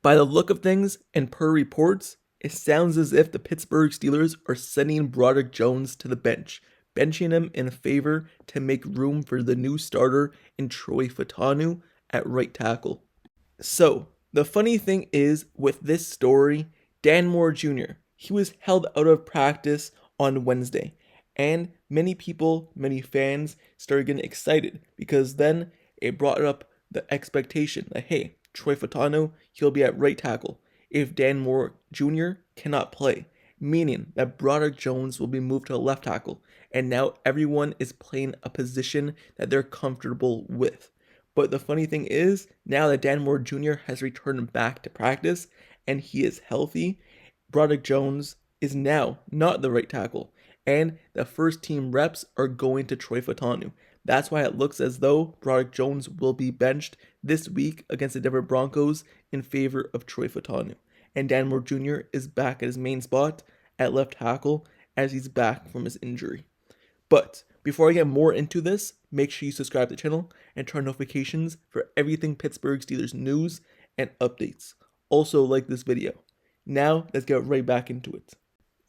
By the look of things and per reports, it sounds as if the Pittsburgh Steelers are sending Broderick Jones to the bench, benching him in favor to make room for the new starter in Troy Fautanu at right tackle. So, the funny thing is with this story, Dan Moore Jr., he was held out of practice on Wednesday, and many people, many fans started getting excited because then it brought up the expectation that, hey, Troy Fautanu, he'll be at right tackle if Dan Moore Jr. cannot play, meaning that Broderick Jones will be moved to left tackle, and now everyone is playing a position that they're comfortable with. But the funny thing is, now that Dan Moore Jr. has returned back to practice and he is healthy, Broderick Jones is now not the right tackle, and the first team reps are going to Troy Fautanu. That's why it looks as though Broderick Jones will be benched this week against the Denver Broncos in favor of Troy Fautanu. And Dan Moore Jr. is back at his main spot at left tackle as he's back from his injury. But before I get more into this, make sure you subscribe to the channel and turn notifications for everything Pittsburgh Steelers news and updates. Also like this video. Now let's get right back into it.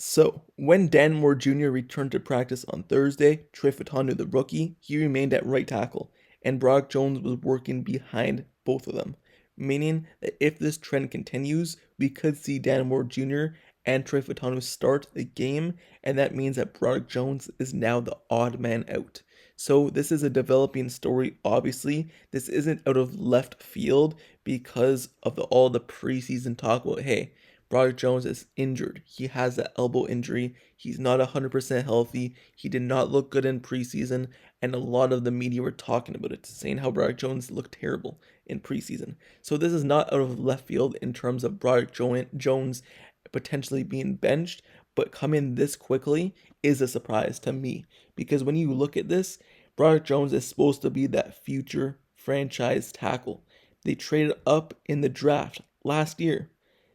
So, when Dan Moore Jr. returned to practice on Thursday, Troy Fautanu, the rookie, he remained at right tackle, and Broderick Jones was working behind both of them, meaning that if this trend continues, we could see Dan Moore Jr. and Troy Fautanu start the game, and that means that Broderick Jones is now the odd man out. So this is a developing story, obviously. This isn't out of left field because of all the preseason talk about, hey, Broderick Jones is injured. He has that elbow injury. He's not 100% healthy. He did not look good in preseason, and a lot of the media were talking about it, saying how Broderick Jones looked terrible in preseason. So this is not out of left field in terms of Broderick Jones potentially being benched, but coming this quickly is a surprise to me, because when you look at this, Broderick Jones is supposed to be that future franchise tackle. They traded up in the draft last year.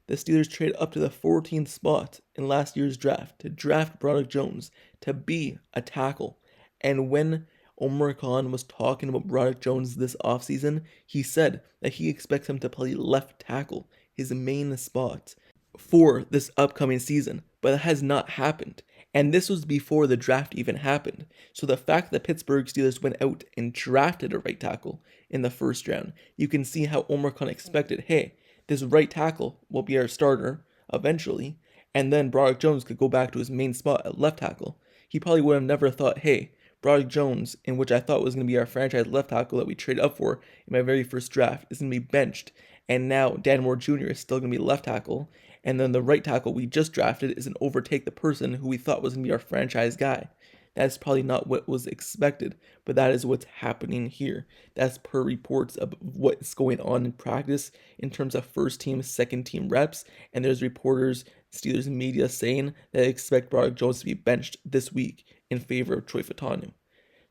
The Steelers traded up to the 14th spot in last year's draft to draft Broderick Jones to be a tackle. And when Omar Khan was talking about Broderick Jones this offseason, he said that he expects him to play left tackle, his main spot, for this upcoming season, but it has not happened. And this was before the draft even happened. So the fact that Pittsburgh Steelers went out and drafted a right tackle in the first round, you can see how Omar Khan expected, hey, this right tackle will be our starter eventually, and then Broderick Jones could go back to his main spot at left tackle. He probably would have never thought, hey, Broderick Jones, in which I thought was going to be our franchise left tackle that we traded up for in my very first draft, is going to be benched. And now Dan Moore Jr. is still going to be left tackle. And then the right tackle we just drafted is going to overtake the person who we thought was going to be our franchise guy. That's probably not what was expected, but that is what's happening here. That's per reports of what's going on in practice in terms of first team, second team reps. And there's reporters, Steelers media saying that they expect Broderick Jones to be benched this week in favor of Troy Fautanu.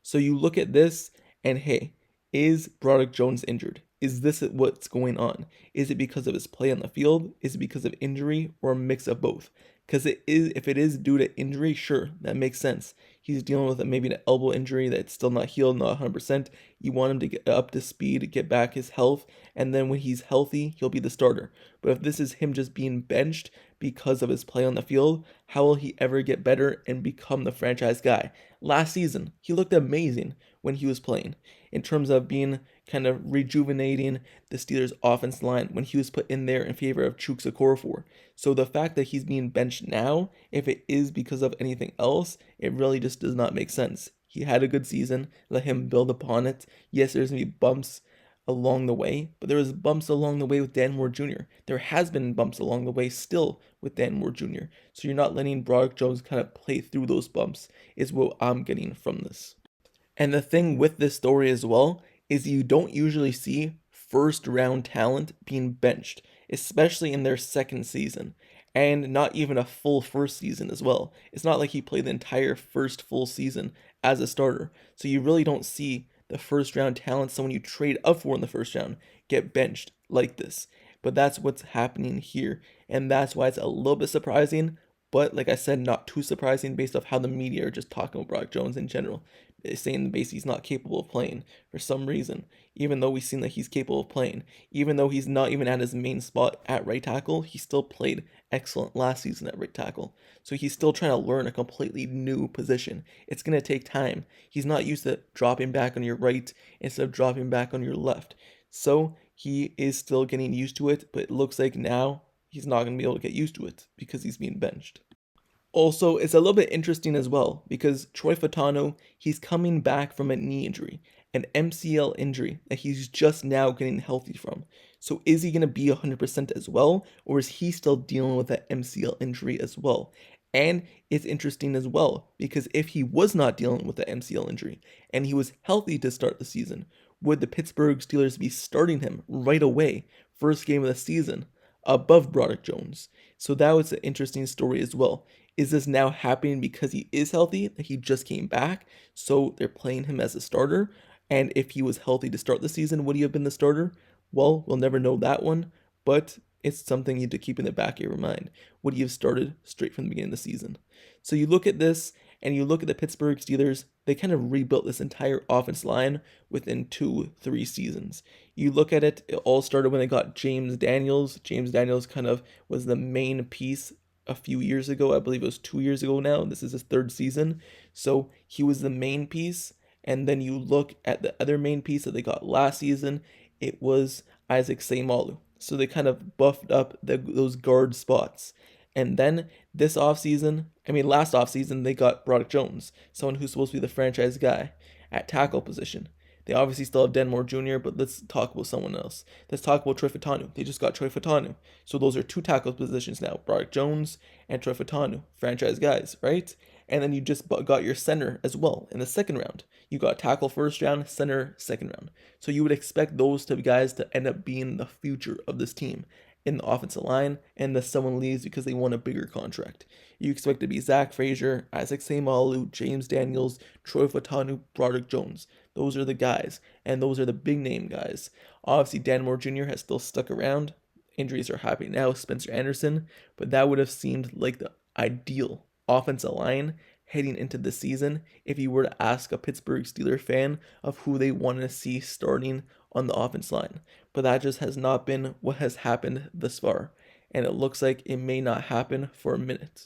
So you look at this and hey, is Broderick Jones injured? Is this what's going on? Is it because of his play on the field? Is it because of injury, or a mix of both? Because if it is due to injury, sure, that makes sense. He's dealing with maybe an elbow injury that's still not healed, not 100%. You want him to get up to speed, get back his health, and then when he's healthy, he'll be the starter. But if this is him just being benched because of his play on the field, how will he ever get better and become the franchise guy? Last season, he looked amazing when he was playing in terms of being kind of rejuvenating the Steelers' offense line when he was put in there in favor of Chuks Okorafor. So the fact that he's being benched now, if it is because of anything else, it really just does not make sense. He had a good season, let him build upon it. Yes, there's going to be bumps along the way, but there was bumps along the way with Dan Moore Jr. There has been bumps along the way still with Dan Moore Jr. So you're not letting Broderick Jones kind of play through those bumps is what I'm getting from this. And the thing with this story as well is you don't usually see first round talent being benched, especially in their second season, and not even a full first season as well. It's not like he played the entire first full season as a starter. So you really don't see the first round talent, someone you trade up for in the first round, get benched like this. But that's what's happening here, and that's why it's a little bit surprising. But like I said, not too surprising based off how the media are just talking about Broderick Jones in general. saying basically he's not capable of playing for some reason, even though we've seen that he's capable of playing. Even though he's not even at his main spot at right tackle, he still played excellent last season at right tackle. So he's still trying to learn a completely new position. It's going to take time. He's not used to dropping back on your right instead of dropping back on your left. So he is still getting used to it, but it looks like now he's not going to be able to get used to it because he's being benched. Also, it's a little bit interesting as well because Troy Fautanu, he's coming back from a knee injury, an MCL injury that he's just now getting healthy from. So is he going to be 100% as well, or is he still dealing with that MCL injury as well? And it's interesting as well because if he was not dealing with the MCL injury and he was healthy to start the season, would the Pittsburgh Steelers be starting him right away, first game of the season, above Broderick Jones? So that was an interesting story as well. Is this now happening because he is healthy, that he just came back, so they're playing him as a starter? And if he was healthy to start the season, would he have been the starter? Well, we'll never know that one, but it's something you need to keep in the back of your mind. Would he have started straight from the beginning of the season? So you look at this, and you look at the Pittsburgh Steelers, they kind of rebuilt this entire offense line within 2-3 seasons. You look at it, it all started when they got James Daniels. James Daniels kind of was the main piece a few years ago. I believe it was 2 years ago now. This is his third season. So he was the main piece. And then you look at the other main piece that they got last season. It was Isaac Seumalo. So they kind of buffed up those guard spots. And then last offseason, they got Broderick Jones, someone who's supposed to be the franchise guy at tackle position. They obviously still have Denmore Jr., but let's talk about someone else. Let's talk about Troy Fautanu. They just got Troy Fautanu. So those are two tackle positions now, Broderick Jones and Troy Fautanu, franchise guys, right? And then you just got your center as well in the second round. You got tackle first round, center second round. So you would expect those two guys to end up being the future of this team in the offensive line, and that someone leaves because they want a bigger contract. You expect to be Zach Frazier, Isaac Seumalo, James Daniels, Troy Fautanu, Broderick Jones. Those are the guys, and those are the big name guys. Obviously, Denmore Jr. has still stuck around. Injuries are happening now, Spencer Anderson, but that would have seemed like the ideal offensive line heading into the season if you were to ask a Pittsburgh Steelers fan of who they want to see starting on the offense line. But that just has not been what has happened thus far, and it looks like it may not happen for a minute.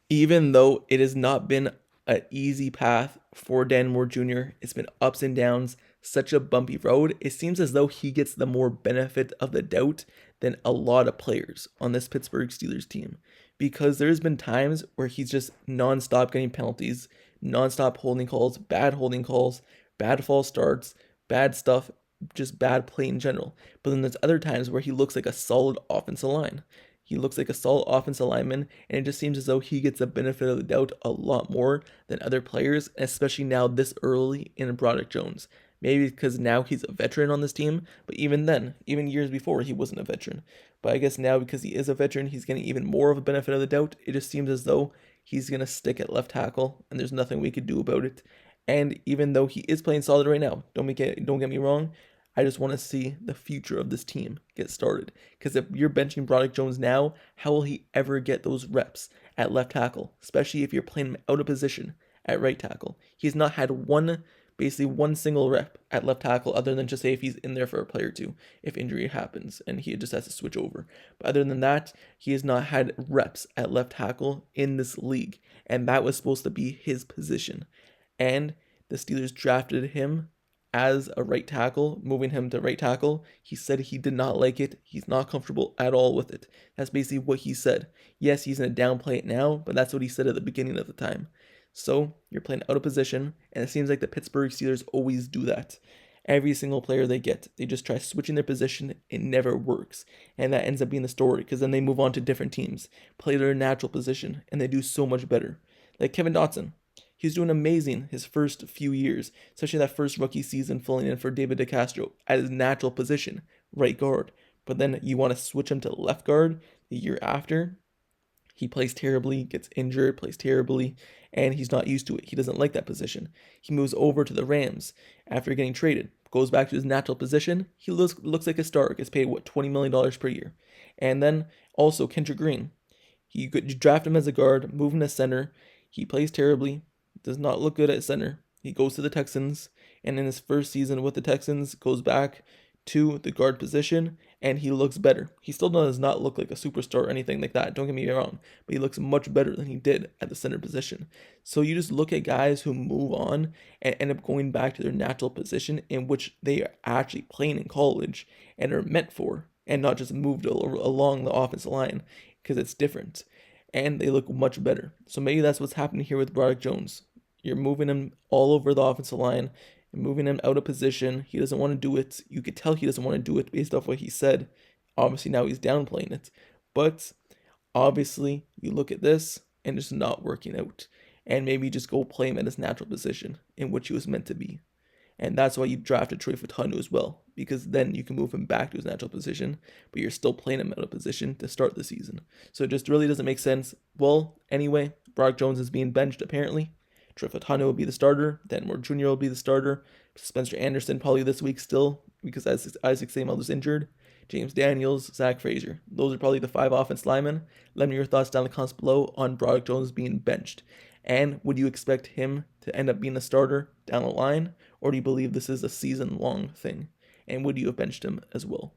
Even though it has not been an easy path for Denmore Jr., it's been ups and downs, such a bumpy road. It seems as though he gets the more benefit of the doubt than a lot of players on this Pittsburgh Steelers team, because there's been times where he's just nonstop getting penalties, nonstop holding calls, bad false starts, bad stuff, just bad play in general. But then there's other times where he looks like a solid offensive line. He looks like a solid offensive lineman, and it just seems as though he gets the benefit of the doubt a lot more than other players, especially now this early in Broderick Jones. Maybe because now he's a veteran on this team, but even then, even years before, he wasn't a veteran. But I guess now because he is a veteran, he's getting even more of a benefit of the doubt. It just seems as though he's going to stick at left tackle, and there's nothing we could do about it. And even though he is playing solid right now, don't get me wrong, I just want to see the future of this team get started. Because if you're benching Broderick Jones now, how will he ever get those reps at left tackle? Especially if you're playing him out of position at right tackle. He's not had basically one single rep at left tackle, other than just say if he's in there for a play or two, if injury happens and he just has to switch over. But other than that, he has not had reps at left tackle in this league. And that was supposed to be his position. And the Steelers drafted him as a right tackle, moving him to right tackle. He said he did not like it. He's not comfortable at all with it. That's basically what he said. Yes, he's going to downplay it now, but that's what he said at the beginning of the time. So you're playing out of position, and it seems like the Pittsburgh Steelers always do that. Every single player they get, they just try switching their position. It never works, and that ends up being the story, because then they move on to different teams, play their natural position, and they do so much better. Like Kevin Dotson. He's doing amazing his first few years, especially that first rookie season filling in for David DeCastro at his natural position, right guard. But then you want to switch him to left guard the year after. He plays terribly, gets injured, plays terribly, and he's not used to it. He doesn't like that position. He moves over to the Rams after getting traded, goes back to his natural position. He looks like a star, gets paid, $20 million per year. And then also Kendrick Green. You draft him as a guard, move him to center. He plays terribly. Does not look good at center. He goes to the Texans, and in his first season with the Texans, goes back to the guard position, and he looks better. He still does not look like a superstar or anything like that, don't get me wrong, but he looks much better than he did at the center position. So you just look at guys who move on and end up going back to their natural position in which they are actually playing in college and are meant for, and not just moved along the offensive line, because it's different. And they look much better. So maybe that's what's happening here with Broderick Jones. You're moving him all over the offensive line, and moving him out of position. He doesn't want to do it. You could tell he doesn't want to do it based off what he said. Obviously, now he's downplaying it. But obviously, you look at this and it's not working out. And maybe just go play him in his natural position in which he was meant to be. And that's why you drafted Fautanu as well, because then you can move him back to his natural position, but you're still playing him out of position to start the season. So it just really doesn't make sense. Well, anyway, Broderick Jones is being benched apparently. Fautanu will be the starter. Dan Moore Jr. will be the starter. Spencer Anderson probably this week still, because Isaac Samuel is injured. James Daniels, Zach Frazier. Those are probably the 5 offense linemen. Let me know your thoughts down in the comments below on Broderick Jones being benched. And would you expect him to end up being a starter down the line, or do you believe this is a season-long thing? And would you have benched him as well?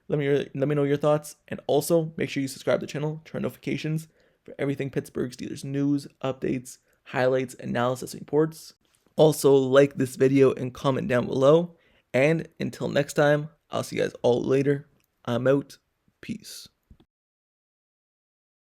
Let me know your thoughts, and also make sure you subscribe to the channel, turn notifications for everything Pittsburgh Steelers news, updates, highlights, analysis, reports. Also, like this video and comment down below. And until next time, I'll see you guys all later. I'm out. Peace.